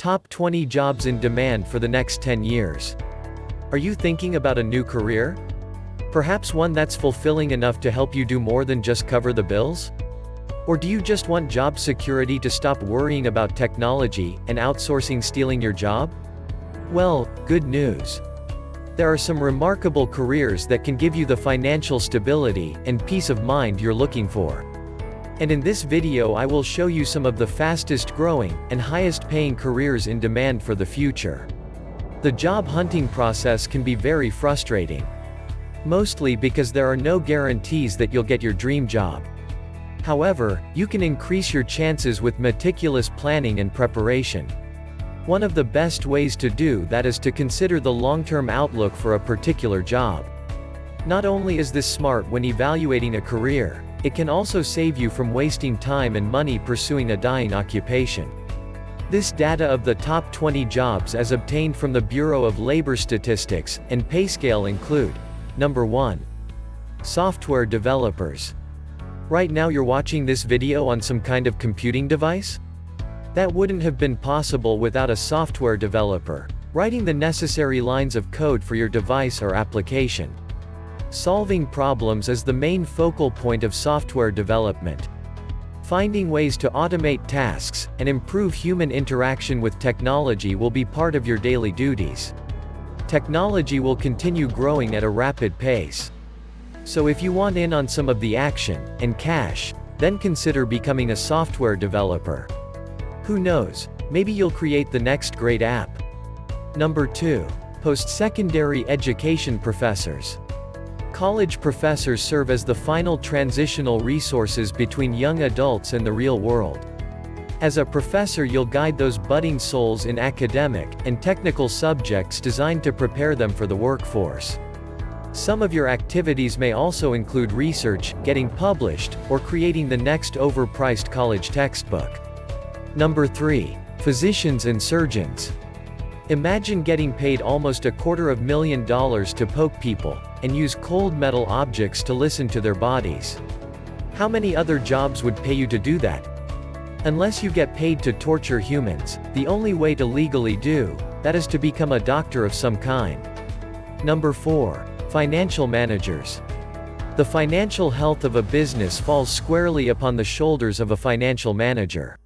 Top 20 jobs in demand for the next 10 years. Are you thinking about a new career? Perhaps one that's fulfilling enough to help you do more than just cover the bills? Or do you just want job security to stop worrying about technology and outsourcing stealing your job? Well, good news. There are some remarkable careers that can give you the financial stability and peace of mind you're looking for. And in this video I will show you some of the fastest growing and highest paying careers in demand for the future. The job hunting process can be very frustrating. Mostly because there are no guarantees that you'll get your dream job. However, you can increase your chances with meticulous planning and preparation. One of the best ways to do that is to consider the long-term outlook for a particular job. Not only is this smart when evaluating a career, it can also save you from wasting time and money pursuing a dying occupation. This data of the top 20 jobs as obtained from the Bureau of Labor Statistics and pay scale include: Number 1. Software developers. Right now you're watching this video on some kind of computing device? That wouldn't have been possible without a software developer, writing the necessary lines of code for your device or application. Solving problems is the main focal point of software development. Finding ways to automate tasks and improve human interaction with technology will be part of your daily duties. Technology will continue growing at a rapid pace. So if you want in on some of the action and cash, then consider becoming a software developer. Who knows, maybe you'll create the next great app. Number 2. Post-secondary education professors. College professors serve as the final transitional resources between young adults and the real world. As a professor, you'll guide those budding souls in academic and technical subjects designed to prepare them for the workforce. Some of your activities may also include research, getting published, or creating the next overpriced college textbook. Number 3. Physicians and surgeons. Imagine getting paid almost $250,000 to poke people and use cold metal objects to listen to their bodies. How many other jobs would pay you to do that? Unless you get paid to torture humans, the only way to legally do that is to become a doctor of some kind. Number 4. Financial managers. The financial health of a business falls squarely upon the shoulders of a financial manager.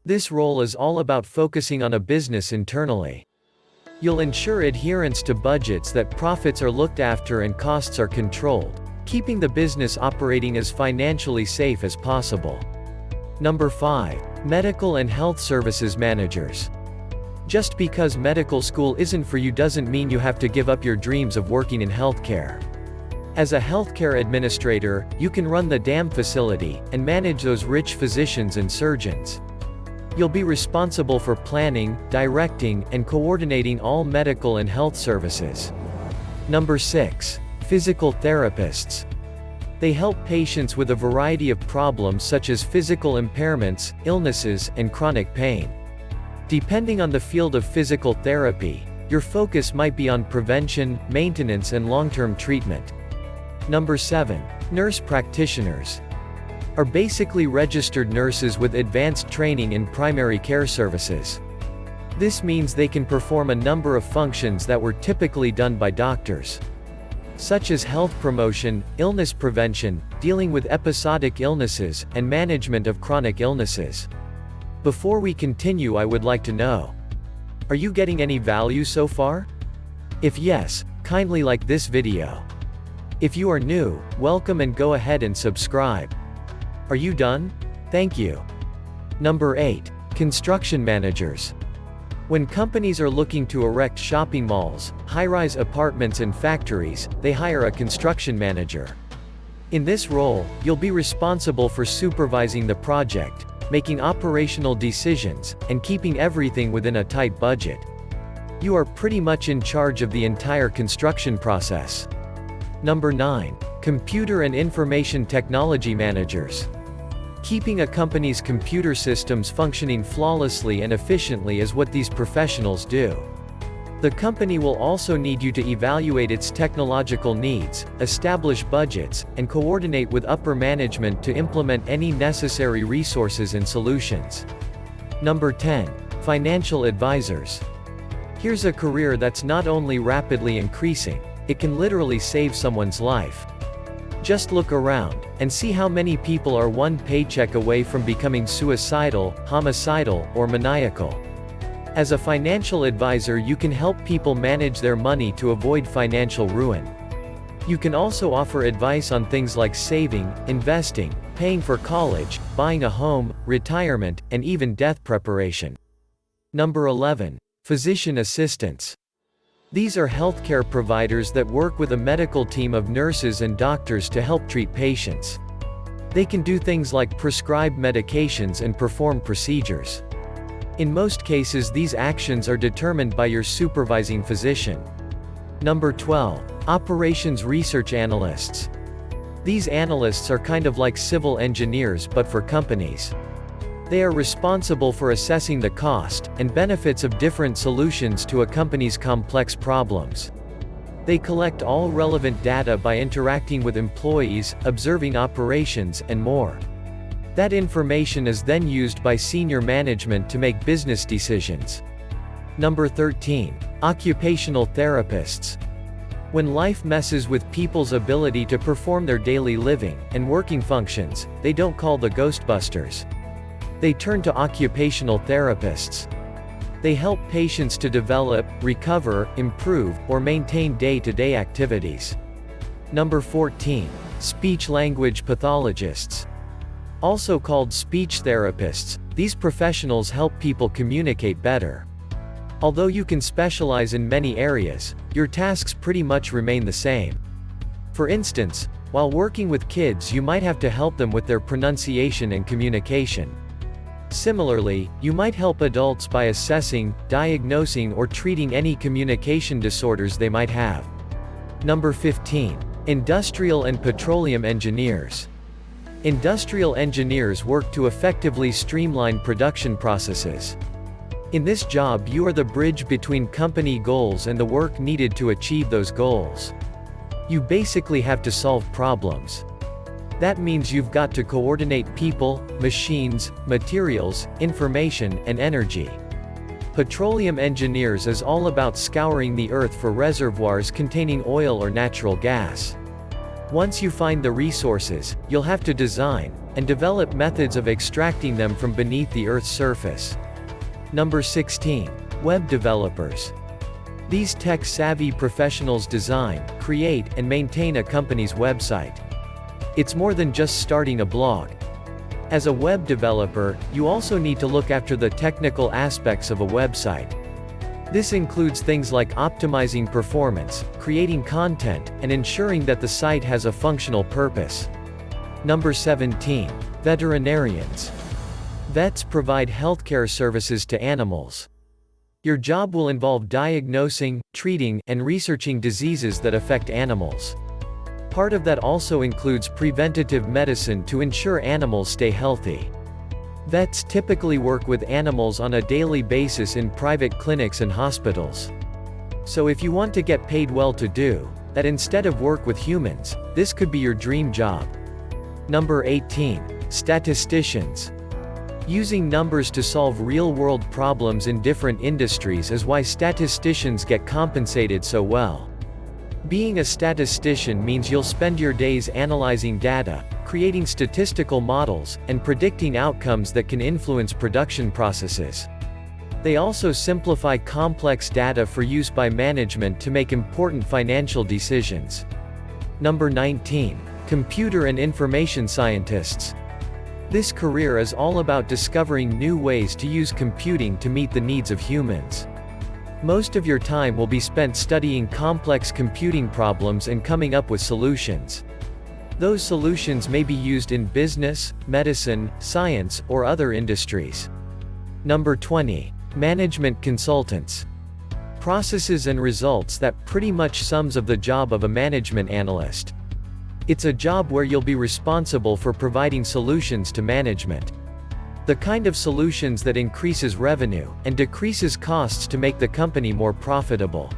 This role is all about focusing on a business internally. You'll ensure adherence to budgets, that profits are looked after and costs are controlled, keeping the business operating as financially safe as possible. Number 5. Medical and health services managers. Just because medical school isn't for you doesn't mean you have to give up your dreams of working in healthcare. As a healthcare administrator, you can run the damn facility and manage those rich physicians and surgeons. You'll be responsible for planning, directing, and coordinating all medical and health services. Number 6. Physical therapists. They help patients with a variety of problems such as physical impairments, illnesses, and chronic pain. Depending on the field of physical therapy, your focus might be on prevention, maintenance, and long-term treatment. Number 7. Nurse practitioners. Are basically registered nurses with advanced training in primary care services. This means they can perform a number of functions that were typically done by doctors, such as health promotion, illness prevention, dealing with episodic illnesses, and management of chronic illnesses. Before we continue, I would like to know, are you getting any value so far? If yes, kindly like this video. If you are new, welcome and go ahead and subscribe. Are you done? Thank you. Number 8. Construction managers. When companies are looking to erect shopping malls, high-rise apartments, and factories, they hire a construction manager. In this role, you'll be responsible for supervising the project, making operational decisions, and keeping everything within a tight budget. You are pretty much in charge of the entire construction process. Number 9. Computer and information technology managers. Keeping a company's computer systems functioning flawlessly and efficiently is what these professionals do. The company will also need you to evaluate its technological needs, establish budgets, and coordinate with upper management to implement any necessary resources and solutions. Number 10. Financial advisors. Here's a career that's not only rapidly increasing, it can literally save someone's life. Just look around, and see how many people are one paycheck away from becoming suicidal, homicidal, or maniacal. As a financial advisor, you can help people manage their money to avoid financial ruin. You can also offer advice on things like saving, investing, paying for college, buying a home, retirement, and even death preparation. Number 11. Physician assistants. These are healthcare providers that work with a medical team of nurses and doctors to help treat patients. They can do things like prescribe medications and perform procedures. In most cases, these actions are determined by your supervising physician. Number 12. Operations research analysts. These analysts are kind of like civil engineers but for companies. They are responsible for assessing the cost and benefits of different solutions to a company's complex problems. They collect all relevant data by interacting with employees, observing operations, and more. That information is then used by senior management to make business decisions. Number 13. Occupational therapists. When life messes with people's ability to perform their daily living and working functions, they don't call the Ghostbusters. They turn to occupational therapists. They help patients to develop, recover, improve, or maintain day-to-day activities. Number 14. Speech-language pathologists. Also called speech therapists, these professionals help people communicate better. Although you can specialize in many areas, your tasks pretty much remain the same. For instance, while working with kids, you might have to help them with their pronunciation and communication. Similarly, you might help adults by assessing, diagnosing, or treating any communication disorders they might have. Number 15. Industrial and petroleum engineers. Industrial engineers work to effectively streamline production processes. In this job, you are the bridge between company goals and the work needed to achieve those goals. You basically have to solve problems. That means you've got to coordinate people, machines, materials, information, and energy. Petroleum engineers is all about scouring the earth for reservoirs containing oil or natural gas. Once you find the resources, you'll have to design and develop methods of extracting them from beneath the Earth's surface. Number 16. Web developers. These tech-savvy professionals design, create, and maintain a company's website. It's more than just starting a blog. As a web developer, you also need to look after the technical aspects of a website. This includes things like optimizing performance, creating content, and ensuring that the site has a functional purpose. Number 17. Veterinarians. Vets provide healthcare services to animals. Your job will involve diagnosing, treating, and researching diseases that affect animals. Part of that also includes preventative medicine to ensure animals stay healthy. Vets typically work with animals on a daily basis in private clinics and hospitals. So if you want to get paid well to do that instead of work with humans, this could be your dream job. Number 18. Statisticians. Using numbers to solve real-world problems in different industries is why statisticians get compensated so well. Being a statistician means you'll spend your days analyzing data, creating statistical models, and predicting outcomes that can influence production processes. They also simplify complex data for use by management to make important financial decisions. Number 19. Computer and information scientists. This career is all about discovering new ways to use computing to meet the needs of humans. Most of your time will be spent studying complex computing problems and coming up with solutions. Those solutions may be used in business, medicine, science, or other industries. Number 20. Management consultants. Processes and results that pretty much sums of the job of a management analyst. It's a job where you'll be responsible for providing solutions to management. The kind of solutions that increases revenue and decreases costs to make the company more profitable.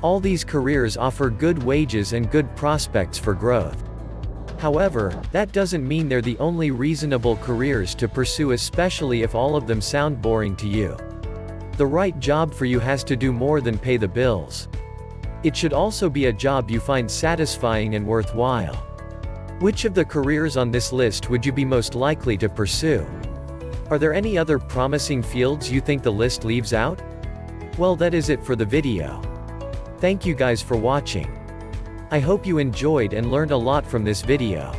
All these careers offer good wages and good prospects for growth. However, that doesn't mean they're the only reasonable careers to pursue, especially if all of them sound boring to you. The right job for you has to do more than pay the bills. It should also be a job you find satisfying and worthwhile. Which of the careers on this list would you be most likely to pursue? Are there any other promising fields you think the list leaves out? Well, that is it for the video. Thank you guys for watching. I hope you enjoyed and learned a lot from this video.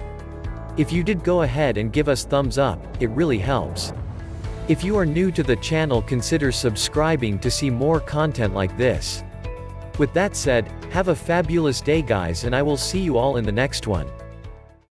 If you did, go ahead and give us thumbs up, it really helps. If you are new to the channel, consider subscribing to see more content like this. With that said, have a fabulous day guys, and I will see you all in the next one.